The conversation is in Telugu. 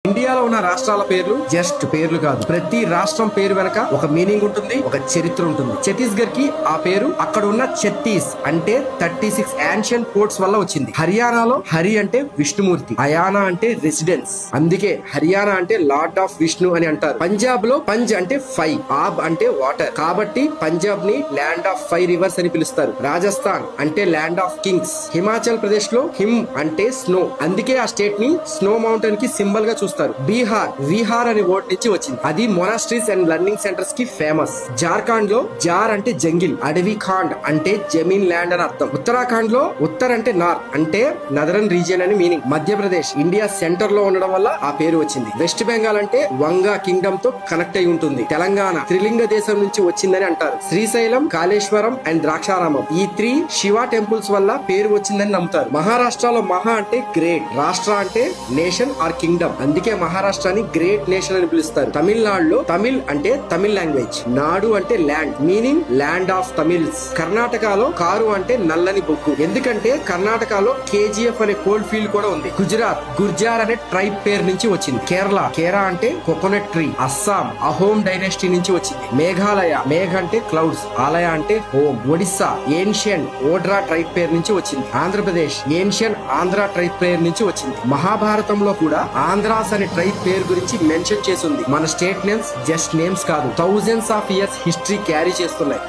ఇండియాలో ఉన్న రాష్ట్రాల పేర్లు జస్ట్ పేర్లు కాదు, ప్రతి రాష్ట్రం పేరు వెనక ఒక మీనింగ్ ఉంటుంది, ఒక చరిత్ర ఉంటుంది. ఛత్తీస్గఢ్ కి ఆ పేరు అక్కడ ఉన్న ఛత్తీస్ అంటే 36 యాన్షియన్ పోర్ట్స్ వల్ల వచ్చింది. హర్యానాలో హరి అంటే విష్ణుమూర్తి, అయానా అంటే రెసిడెన్స్, అందుకే హర్యానా అంటే లార్డ్ ఆఫ్ విష్ణు అని అంటారు. పంజాబ్ లో పంజ్ అంటే 5, ఆబ్ అంటే వాటర్, కాబట్టి పంజాబ్ ని ల్యాండ్ ఆఫ్ 5 రివర్స్ అని పిలుస్తారు. రాజస్థాన్ అంటే land of Kings. Himachal Pradesh లో హిమ్ అంటే స్నో, అందుకే ఆ స్టేట్ ని స్నో మౌంటైన్ కి సింబల్ గా చూస్తారు. బీహార్ విహార్ అనే వర్డ్ నుంచి వచ్చింది, అది మొనాస్ట్రీస్ అండ్ లర్నింగ్ సెంటర్స్ కి ఫేమస్. జార్ఖండ్ లో జార్ అంటే జంగిల్, అడవి ఖాండ్ అంటే జమీన్ ల్యాండ్ అని అర్థం. ఉత్తరాఖండ్ లో ఉత్తర్ అంటే నార్త్ అంటే నదరన్ రీజియన్ అని మీనింగ్. మధ్యప్రదేశ్ ఇండియా సెంటర్ లో ఉండడం వల్ల ఆ పేరు వచ్చింది. వెస్ట్ బెంగాల్ అంటే వంగా కింగ్డమ్ తో కనెక్ట్ అయి ఉంటుంది. తెలంగాణ త్రిలింగ దేశం నుంచి వచ్చిందని అంటారు. శ్రీశైలం, కాళేశ్వరం అండ్ ద్రాక్షారామం, ఈ 3 శివ టెంపుల్స్ వల్ల పేరు వచ్చిందని నమ్ముతారు. మహారాష్ట్రలో మహా అంటే గ్రేట్, రాష్ట్ర అంటే నేషన్ ఆర్ కింగ్డమ్, అందుకే మహారాష్ట్రాన్ని గ్రేట్ నేషన్ అని పిలుస్తారు. తమిళనాడులో తమిళ్ అంటే తమిళ్ లాంగ్వేజ్, నాడు అంటే land, meaning land of Tamils. కర్ణాటకలో కారు అంటే నల్లని బొగ్గు, ఎందుకంటే కర్ణాటకలో కేజీఎఫ్ అనే కోల్డ్ ఫీల్డ్ కూడా ఉంది. గుజరాత్ గుర్జార్ అనే ట్రైబ్ పేరు నుంచి వచ్చింది. కేరళ కేరా అంటే coconut tree. Assam Ahom dynasty నుంచి వచ్చింది. మేఘాలయ మేఘ అంటే క్లౌడ్స్, ఆలయ అంటే home. Odisha ancient Odra tribe పేరు నుంచి వచ్చింది. ఆంధ్రప్రదేశ్ ఏన్షియన్ ఆంధ్ర ట్రైబ్ పేరు నుంచి వచ్చింది. మహాభారతంలో కూడా ఆంధ్రాస్ అనే ట్రైబ్ పేరు గురించి మెన్షన్ చేసింది. మన స్టేట్ నేమ్స్ జస్ట్ నేమ్స్ కాదు, thousands of years history carry చేస్తున్నాయి.